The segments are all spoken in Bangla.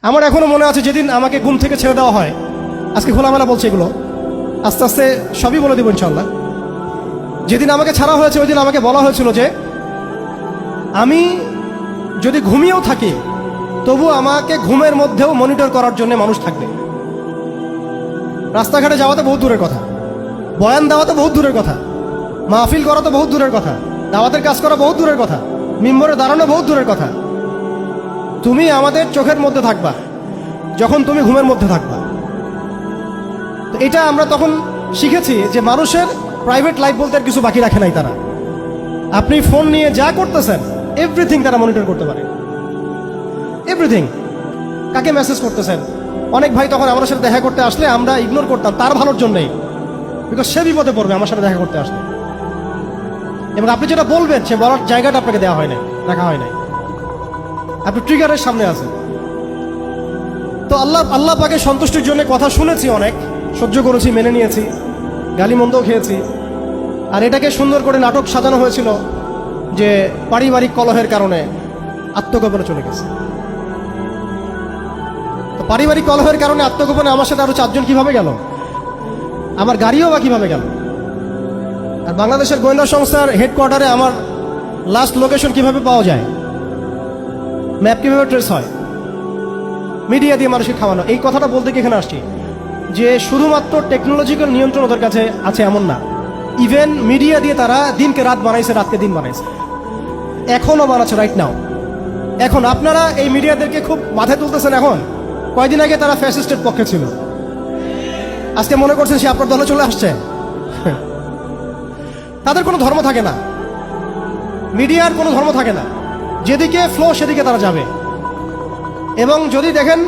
আমার এখনো মনে আছে যেদিন আমাকে ঘুম থেকে ছেড়ে দেওয়া হয়, আজকে খোলামেলা বলছে এগুলো, আস্তে আস্তে সবই বলে দেবো ইনশাল্লাহ। যেদিন আমাকে ছাড়া হয়েছে ওই দিন আমাকে বলা হয়েছিল যে আমি যদি ঘুমিয়েও থাকি তবু আমাকে ঘুমের মধ্যেও মনিটর করার জন্য মানুষ থাকবে। রাস্তাঘাটে যাওয়া তো বহুত দূরের কথা, বয়ান দেওয়া তো বহুত দূরের কথা, মাহফিল করা তো বহুত দূরের কথা, দাওয়াতের কাজ করা বহুত দূরের কথা, মিম্বরে দাঁড়ানো বহুত দূরের কথা। তুমি আমাদের চোখের মধ্যে থাকবা যখন তুমি ঘুমের মধ্যে থাকবা। তো এটা আমরা তখন শিখেছি যে মানুষের প্রাইভেট লাইফ বলতে আর কিছু বাকি রাখে নাই তারা। আপনি ফোন নিয়ে যা করতেছেন এভরিথিং তারা মনিটর করতে পারে, এভরিথিং। কাকে মেসেজ করতেছেন, অনেক ভাই তখন আমার সাথে দেখা করতে আসলে আমরা ইগনোর করতাম তার ভালোর জন্যই, বিকজ সে বিপদে পড়বে আমার সাথে দেখা করতে আসলে। এবং আপনি যেটা বলবেন সে বলার জায়গাটা আপনাকে দেওয়া হয় নাই, রাখা হয় নাই, আপনি ট্রিগারের সামনে আছেন। তো আল্লাহ পাকে সন্তুষ্টির জন্য কথা শুনেছি, অনেক সহ্য করেছি, মেনে নিয়েছি, গালিমন্দও খেয়েছি। আর এটাকে সুন্দর করে নাটক সাজানো হয়েছিল যে পারিবারিক কলহের কারণে আত্মগোপনে চলে গেছে। তো পারিবারিক কলহের কারণে আত্মগোপনে আমার সাথে আরো 4 জন কিভাবে গেল, আমার গাড়িও বা কিভাবে গেল, আর বাংলাদেশের গোয়েন্দা সংস্থার হেডকোয়ার্টারে আমার লাস্ট লোকেশন কিভাবে পাওয়া যায়, ম্যাপ কিভাবে ট্রেস হয়, মিডিয়া দিয়ে মানুষকে খাওয়ানো। এই কথাটা বলতে কি এখানে আসছি যে শুধুমাত্র টেকনোলজিক্যাল নিয়ন্ত্রণ ওদের কাছে আছে এমন না, ইভেন মিডিয়া দিয়ে তারা দিনকে রাত বানাইছে, রাতকে দিন বানাইছে, এখনো বানাচ্ছে রাইট নাও। এখন আপনারা এই মিডিয়াদেরকে খুব মাথায় তুলতেছেন। এখন কয়দিন আগে তারা ফ্যাসিস্টের পক্ষে ছিল, আজকে মনে করছেন সে আপনার দলে চলে আসছে। তাদের কোনো ধর্ম থাকে না, মিডিয়ার কোনো ধর্ম থাকে না, যেদিকে ফ্লো সেদিকে তারা যাবে। এবং যদি দেখেন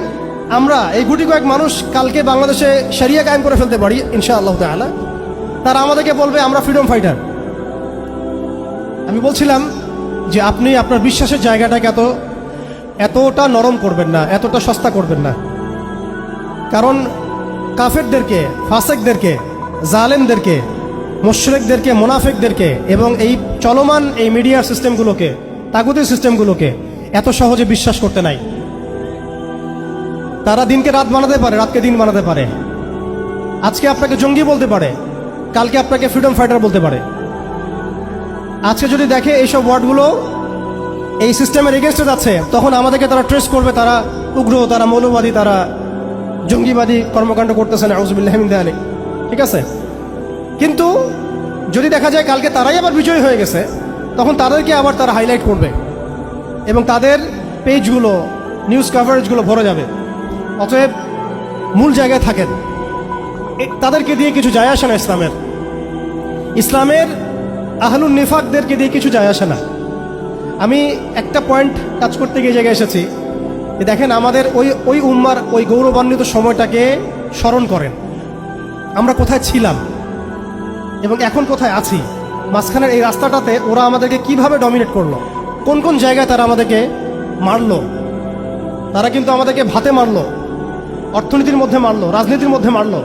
আমরা এই গুটি কয়েক মানুষ কালকে বাংলাদেশে শরিয়া কায়েম করে ফেলতে পারি ইনশাআল্লাহ তাআলা, তারা আমাদেরকে বলবে আমরা ফ্রিডম ফাইটার। আমি বলছিলাম যে আপনি আপনার বিশ্বাসের জায়গাটাকে এতটা নরম করবেন না, এতটা সস্তা করবেন না। কারণ কাফেরদেরকে, ফাসেকদেরকে, জালেমদেরকে, মুশরিকদেরকে, মুনাফিকদেরকে এবং এই চলমান এই মিডিয়া সিস্টেমগুলোকে, তাগুতি সিস্টেমগুলোকে এত সহজে বিশ্বাস করতে নাই। তারা দিনকে রাত বানাতে পারে, রাতকে দিন বানাতে পারে। আজকে আপনাকে জঙ্গি বলতে পারে, কালকে আপনাকে ফ্রিডম ফাইটার বলতে পারে। আজকে যদি দেখে এইসব ওয়ার্ডগুলো এই সিস্টেমের এগেনস্টে যাচ্ছে, তখন আমাদেরকে তারা ট্রেস করবে, তারা উগ্র, তারা মৌলবাদী, তারা জঙ্গিবাদী কর্মকাণ্ড করতেছে না, আউযুবিল্লাহি মিন যালিক। ঠিক আছে, কিন্তু যদি দেখা যায় কালকে তারাই আবার বিজয়ী হয়ে গেছে, তখন তাদেরকে আবার তারা হাইলাইট করবে এবং তাদের পেজগুলো, নিউজ কভারেজগুলো ভরে যাবে। অতএব মূল জায়গায় থাকেন, তাদেরকে দিয়ে কিছু যায় আসে না। ইসলামের আহলুন নিফাকদেরকে দিয়ে কিছু যায় আসে না। আমি একটা পয়েন্ট টাচ করতে গিয়ে জায়গায় এসেছি যে দেখেন আমাদের ওই উম্মার ওই গৌরবান্বিত সময়টাকে স্মরণ করেন, আমরা কোথায় ছিলাম এবং এখন কোথায় আছি। মাঝখানের এই রাস্তাটাতে ওরা আমাদেরকে কিভাবে ডমিনেট করলো, কোন কোন জায়গায় তারা আমাদেরকে মারলো। তারা কিন্তু আমাদেরকে ভাতে মারলো, অর্থনীতির মধ্যে মারলো, রাজনীতির মধ্যে মারলো,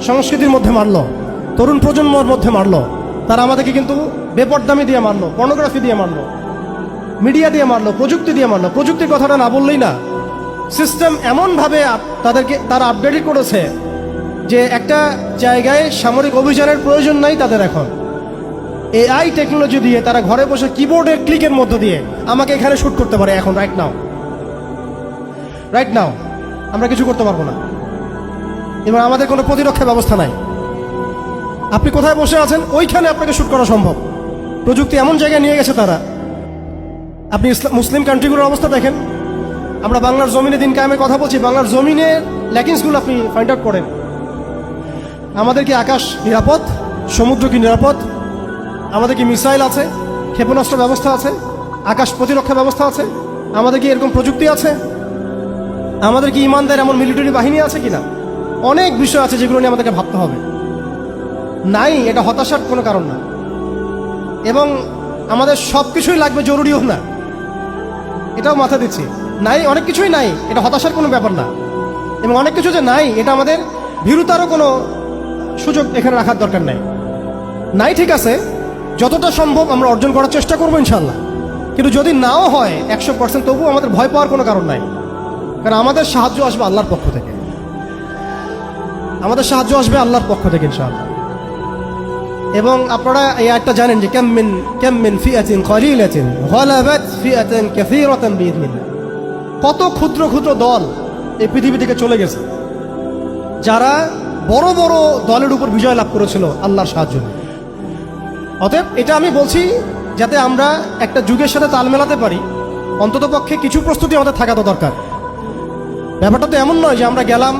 সংস্কৃতির মধ্যে মারলো, তরুণ প্রজন্মের মধ্যে মারলো। তারা আমাদেরকে কিন্তু বেপরদামি দিয়ে মারলো, পর্নোগ্রাফি দিয়ে মারলো, মিডিয়া দিয়ে মারলো, প্রযুক্তি দিয়ে মারলো। প্রযুক্তির কথাটা না বললেই না, সিস্টেম এমনভাবে তারা আপডেট করেছে যে একটা জায়গায় সামরিক অভিযানের প্রয়োজন নাই তাদের। এখন এআই টেকনোলজি দিয়ে তারা ঘরে বসে কিবোর্ডের ক্লিকের মধ্য দিয়ে আমাকে এখানে শুট করতে পারে। এখন রাইট নাও আমরা কিছু করতে পারবো না এবং আমাদের কোনো প্রতিরক্ষা ব্যবস্থা নাই। আপনি কোথায় বসে আছেন ওইখানে আপনাকে শুট করা সম্ভব। প্রযুক্তি এমন জায়গায় নিয়ে গেছে তারা। আপনি মুসলিম কান্ট্রিগুলোর অবস্থা দেখেন। আমরা বাংলার জমিনে দিন কায়েমের কথা বলছি, বাংলার জমিনের ল্যাকিংসগুলো আপনি ফাইন্ড আউট করেন। আমাদের কি আকাশ নিরাপদ, সমুদ্র কি নিরাপদ, আমাদের কি মিসাইল আছে, ক্ষেপণাস্ত্র ব্যবস্থা আছে, আকাশ প্রতিরক্ষা ব্যবস্থা আছে, আমাদের কি এরকম প্রযুক্তি আছে, আমাদের কি ইমানদার এমন মিলিটারি বাহিনী আছে কিনা। অনেক বিষয় আছে যেগুলো নিয়ে আমাদেরকে ভাবতে হবে। নাই, এটা হতাশার কোনো কারণ না। এবং আমাদের সব কিছুই লাগবে জরুরিও না, এটাও মাথা দিচ্ছি। নাই, অনেক কিছুই নাই, এটা হতাশার কোনো ব্যাপার না। এবং অনেক কিছু যে নাই, এটা আমাদের ভীরুতারও কোনো সুযোগ এখানে রাখার দরকার নাই। ঠিক আছে, যতটা সম্ভব আমরা অর্জন করার চেষ্টা করবো ইনশাল্লাহ। কিন্তু যদি নাও হয় 100%, তবুও আমাদের ভয় পাওয়ার কোনো কারণ নাই। কারণ আমাদের সাহায্য আসবে আল্লাহর পক্ষ থেকে, আমাদের সাহায্য আসবে আল্লাহর পক্ষ থেকে ইনশাআল্লাহ। এবং আপনারা এই একটা জানেন যে কাম মিন ফিআতিন কলিলাতিন গালাবাত ফিআতান কাসীরাতান বিইذنিল্লাহ। কত ক্ষুদ্র ক্ষুদ্র দল এই পৃথিবী থেকে চলে গেছে, যারা বড় বড় দলের উপর বিজয় লাভ করেছিল আল্লাহর সাহায্য। অতএব এটা আমি বলছি যাতে আমরা একটা যুগের সাথে তাল মেলাতে পারি, অন্তত পক্ষে কিছু প্রস্তুতি আমাদের থাকা তো দরকার। ব্যাপারটা তো এমন নয় যে আমরা গেলাম,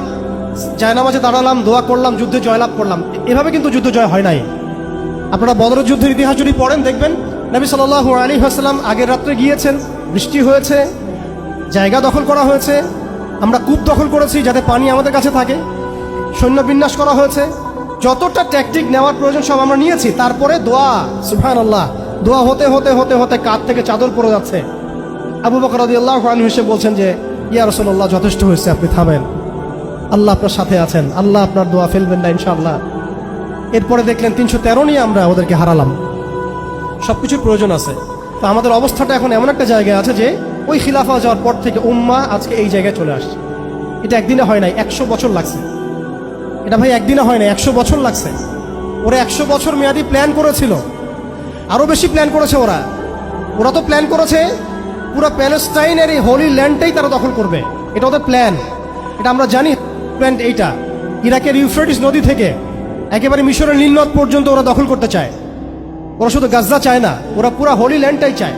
জায়নামাজে দাঁড়ালাম, দোয়া করলাম, যুদ্ধে জয়লাভ করলাম। এভাবে কিন্তু যুদ্ধ জয় হয় নাই। আপনারা বদরের যুদ্ধের ইতিহাস যদি পড়েন দেখবেন নবী সাল্লাল্লাহু আলাইহি ওয়াসাল্লাম আগের রাত্রে গিয়েছেন, বৃষ্টি হয়েছে, জায়গা দখল করা হয়েছে, আমরা কূপ দখল করেছি যাতে পানি আমাদের কাছে থাকে, সৈন্য বিন্যাস করা হয়েছে, যতটা ট্যাকটিক নেওয়ার প্রয়োজন সব আমরা নিয়েছি। তারপরে দোয়া, সুবহানাল্লাহ, দোয়া হতে হতে হতে হতে কাঁধ থেকে চাদর পড়ে যাচ্ছে। আবু বকর রাদিয়াল্লাহু আনহু এসে বলছেন যে ইয়া রাসূলুল্লাহ, যথেষ্ট হয়েছে, আপনি থামেন, আল্লাহ আপনার সাথে আছেন, আল্লাহ আপনার দোয়া ফেলবেন না ইনশাআল্লাহ। এরপরে দেখলেন 313 নিয়ে আমরা ওদেরকে হারালাম। সব কিছুর প্রয়োজন আছে। তো আমাদের অবস্থাটা এখন এমন একটা জায়গায় আছে যে ওই খিলাফা যাওয়ার পর থেকে উম্মাহ আজকে এই জায়গায় চলে আসছে। এটা একদিনে হয় নাই, 100 বছর লাগছে। এটা ভাই একদিনে হয় নাই, 100 বছর লাগছে। ওরা 100 বছর মেয়াদি প্ল্যান করেছিল, আরও বেশি প্ল্যান করেছে ওরা। ওরা তো প্ল্যান করেছে পুরো প্যালেস্টাইনের এই হোলি ল্যান্ডটাই তারা দখল করবে, এটা ওদের প্ল্যান। এটা আমরা জানি প্ল্যান এইটা। ইরাকের ইউফ্রেটিস নদী থেকে একেবারে মিশরের নীল নদ পর্যন্ত ওরা দখল করতে চায়। ওরা শুধু গাজা চায় না, ওরা পুরো হোলি ল্যান্ডটাই চায়।